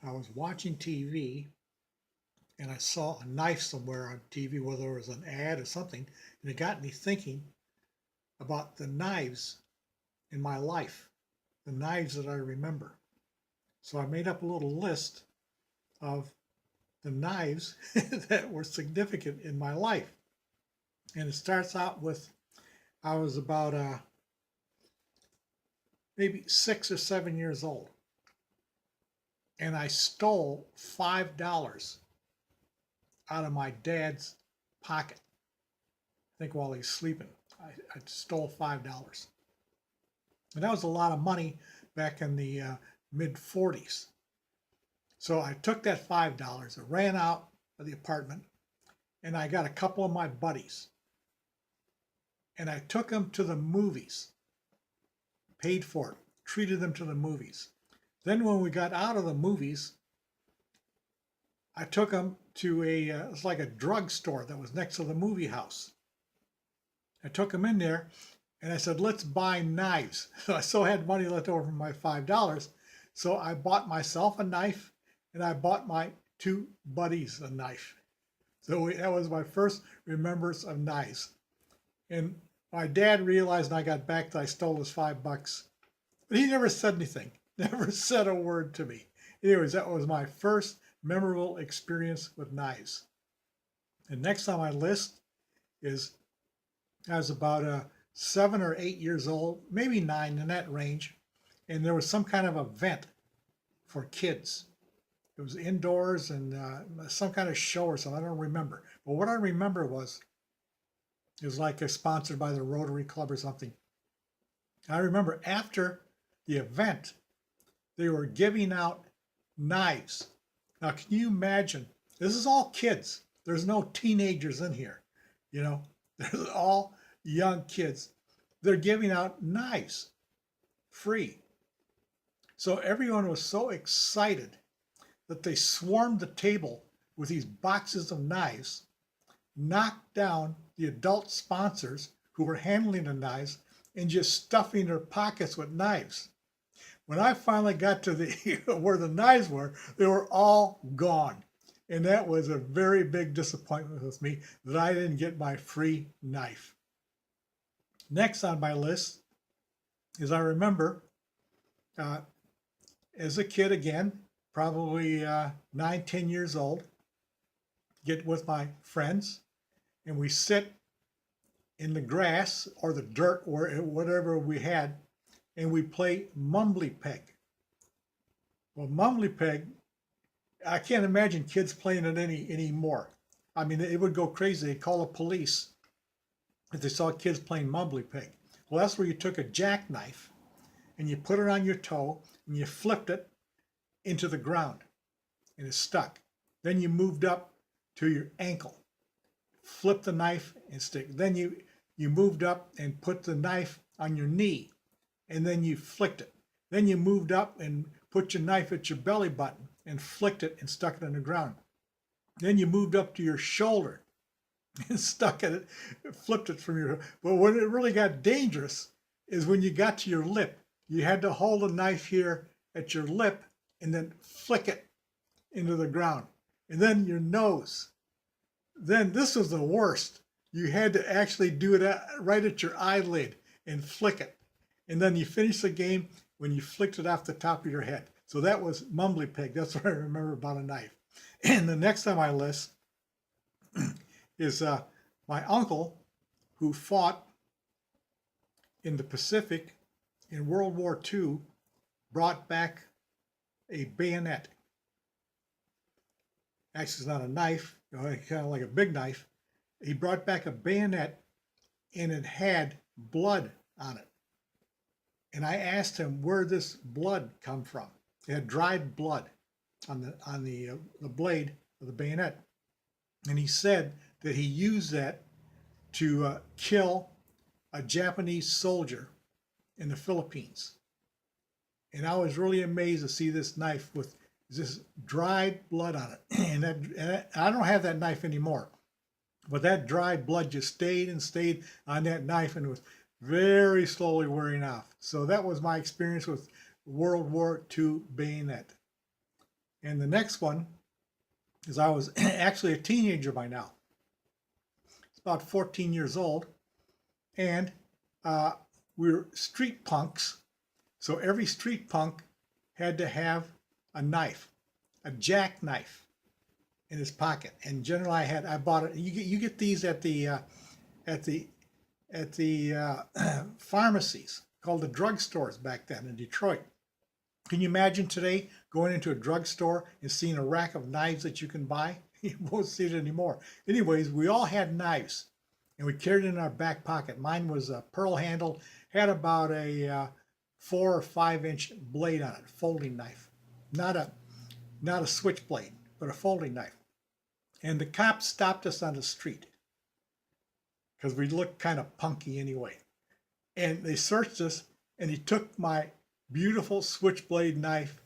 I was watching TV and I saw a knife somewhere on TV, whether it was an ad or something, and it got me thinking about the knives in my life, the knives that I remember. So I made up a little list of the knives that were significant in my life. And it starts out with I was about maybe 6 or 7 years old, and I stole $5 out of my dad's pocket. I think while he's sleeping, I stole $5, and that was a lot of money back in the mid '40s. So I took that $5, I ran out of the apartment, and I got a couple of my buddies, and I took them to the movies, paid for it, treated them to the movies. Then when we got out of the movies, I took them to it's like a drugstore that was next to the movie house. I took them in there and I said, let's buy knives. So I still had money left over from my $5. So I bought myself a knife and I bought my two buddies a knife. So that was my first remembrance of knives. And my dad realized when I got back that I stole his $5, but he never said anything, never said a word to me. Anyways, that was my first memorable experience with knives. And next on my list is I was about 7 or 8 years old, maybe 9, in that range, and there was some kind of event for kids. It was indoors and some kind of show or something. I don't remember. But what I remember was it was like sponsored by the Rotary Club or something. I remember after the event, they were giving out knives. Now, can you imagine? This is all kids. There's no teenagers in here. You know, there's all young kids. They're giving out knives free. So everyone was so excited that they swarmed the table with these boxes of knives, knocked down the adult sponsors who were handling the knives, and just stuffing their pockets with knives. When I finally got to the where the knives were, they were all gone. And that was a very big disappointment with me that I didn't get my free knife. Next on my list is I remember uh, as a kid again, probably 9, 10 years old, get with my friends and we sit in the grass or the dirt or whatever we had and we play mumbly peg. Well, mumbly peg, I can't imagine kids playing it anymore. I mean, it would go crazy. They'd call the police if they saw kids playing mumbly peg. Well, that's where you took a jackknife and you put it on your toe and you flipped it into the ground and it stuck. Then you moved up to your ankle, flipped the knife and stick. Then you moved up and put the knife on your knee and then you flicked it. Then you moved up and put your knife at your belly button and flicked it and stuck it in the ground. Then you moved up to your shoulder and stuck it, flipped it from your. But when it really got dangerous is when you got to your lip. You had to hold a knife here at your lip and then flick it into the ground. And then your nose. Then this was the worst. You had to actually do it right at your eyelid and flick it. And then you finish the game when you flicked it off the top of your head. So that was mumbly peg. That's what I remember about a knife. And the next on my list is my uncle who fought in the Pacific in World War II brought back a bayonet. Actually, it's not a knife, kind of like a big knife. He brought back a bayonet and it had blood on it. And I asked him where this blood come from. It had dried blood on the blade of the bayonet. And he said that he used that to kill a Japanese soldier in the Philippines. And I was really amazed to see this knife with this dried blood on it. And I don't have that knife anymore. But that dried blood just stayed and stayed on that knife and was very slowly wearing off. So that was my experience with World War II bayonet. And the next one is I was actually a teenager by now. It's about 14 years old. And we were street punks. So every street punk had to have a knife, a jackknife in his pocket. And generally I bought it. You get these at the pharmacies, called the drugstores back then in Detroit. Can you imagine today going into a drugstore and seeing a rack of knives that you can buy? You won't see it anymore. Anyways, we all had knives and we carried it in our back pocket. Mine was a pearl handle, had about a 4 or 5 inch blade on it, folding knife. Not a switchblade, but a folding knife. And the cops stopped us on the street because we looked kind of punky anyway. And they searched us, and he took my beautiful switchblade knife,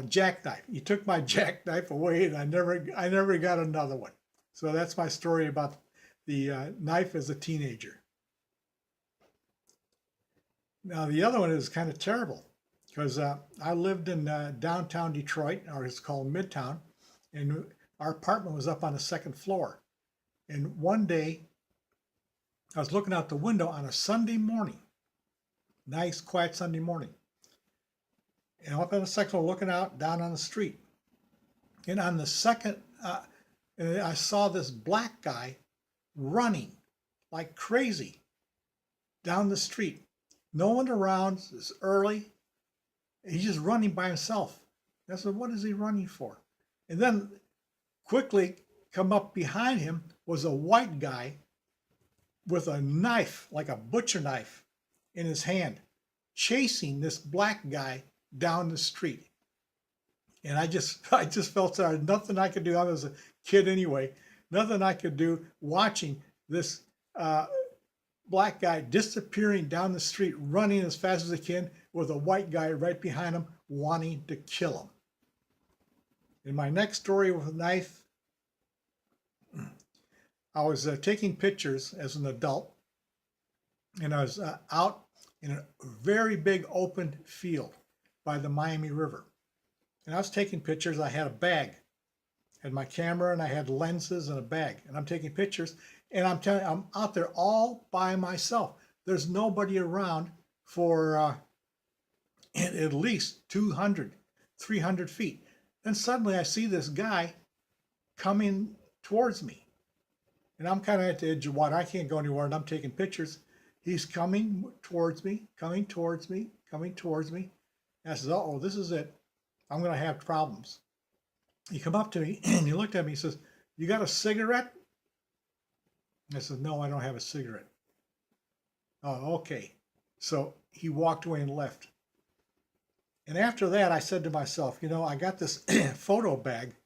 jackknife. He took my jackknife away, and I never got another one. So that's my story about the knife as a teenager. Now the other one is kind of terrible because I lived in downtown Detroit, or it's called Midtown, and our apartment was up on the second floor. And one day, I was looking out the window on a Sunday morning, nice quiet Sunday morning, and up on the second floor, looking out down on the street. And on the second, I saw this black guy running like crazy down the street. No one around. It's early. He's just running by himself. I said, "What is he running for?" And then quickly come up behind him was a white guy with a knife, like a butcher knife, in his hand, chasing this black guy down the street. And I just felt sorry. Nothing I could do. I was a kid anyway. Nothing I could do watching this black guy disappearing down the street, running as fast as he can, with a white guy right behind him wanting to kill him. In my next story with a knife, I was taking pictures as an adult, and I was out in a very big open field by the Miami River. And I was taking pictures. I had a bag, had my camera, and I had lenses and a bag. And I'm taking pictures, and I'm telling you, I'm out there all by myself. There's nobody around for at least 200, 300 feet. Then suddenly I see this guy coming towards me. And I'm kind of at the edge of water. I can't go anywhere, and I'm taking pictures. He's coming towards me, coming towards me, coming towards me. And I said, "Uh-oh, this is it. I'm going to have problems." He come up to me, and he looked at me. He says, "You got a cigarette?" I said, "No, I don't have a cigarette." "Oh, okay." So he walked away and left. And after that, I said to myself, I got this photo bag.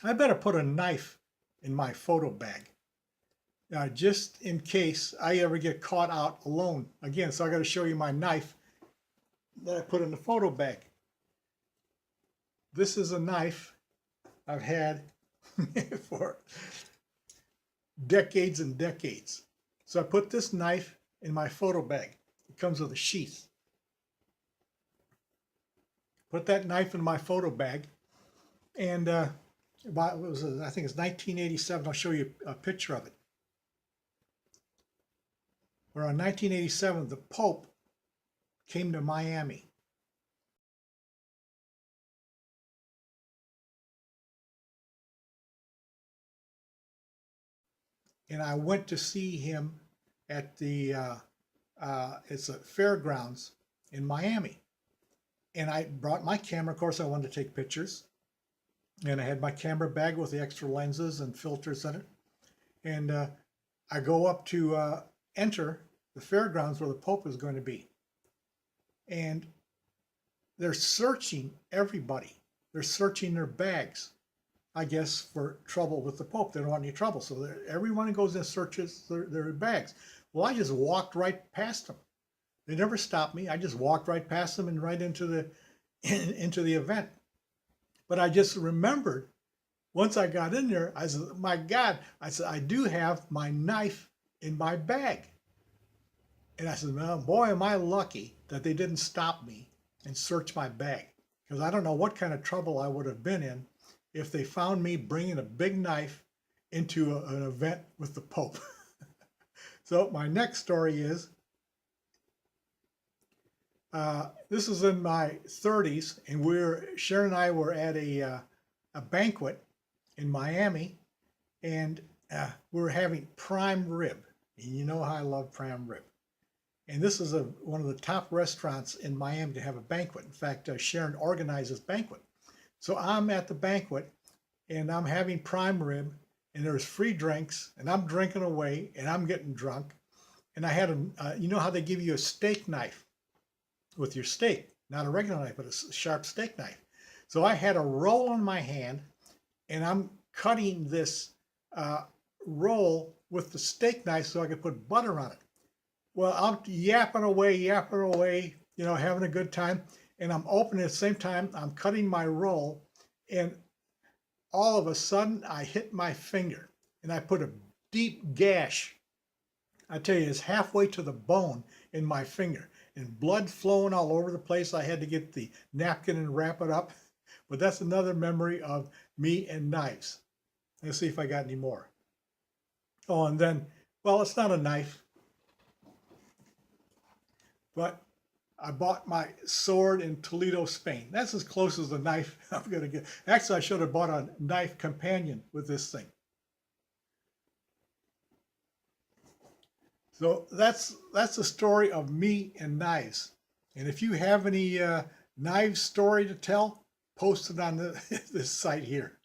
I better put a knife in my photo bag, just in case I ever get caught out alone again. So I got to show you my knife that I put in the photo bag. This is a knife I've had for decades and decades. So I put this knife in my photo bag. It comes with a sheath. Put that knife in my photo bag, and I think it's 1987. I'll show you a picture of it. Where in 1987, the Pope came to Miami. And I went to see him at the it's a fairgrounds in Miami. And I brought my camera. Of course, I wanted to take pictures. And I had my camera bag with the extra lenses and filters in it. And I go up to enter the fairgrounds where the Pope is going to be. And they're searching everybody. They're searching their bags, I guess, for trouble with the Pope. They don't want any trouble. So everyone goes and searches their bags. Well, I just walked right past them. They never stopped me. I just walked right past them and right into the event. But I just remembered, once I got in there, I said, "My God," I said, "I do have my knife in my bag." And I said, "Well, boy, am I lucky that they didn't stop me and search my bag." because I don't know what kind of trouble I would have been in if they found me bringing a big knife into an event with the Pope. So my next story is, this is in my 30s, and Sharon and I were at a banquet in Miami, and we were having prime rib. And you know how I love prime rib. And this is one of the top restaurants in Miami to have a banquet. In fact, Sharon organized this banquet. So I'm at the banquet, and I'm having prime rib, and there's free drinks, and I'm drinking away, and I'm getting drunk. And I had you know how they give you a steak knife with your steak, not a regular knife, but a sharp steak knife. So I had a roll in my hand, and I'm cutting this roll with the steak knife so I could put butter on it. Well, I'm yapping away, you know, having a good time, and I'm opening at the same time, I'm cutting my roll, and all of a sudden I hit my finger, and I put a deep gash. I tell you, it's halfway to the bone in my finger, and blood flowing all over the place. I had to get the napkin and wrap it up. But that's another memory of me and knives. Let's see if I got any more. Oh, and then, well, it's not a knife, but I bought my sword in Toledo, Spain. That's as close as the knife I'm going to get. Actually, I should have bought a knife companion with this thing. So that's the story of me and knives. And if you have any knives story to tell, post it on this site here.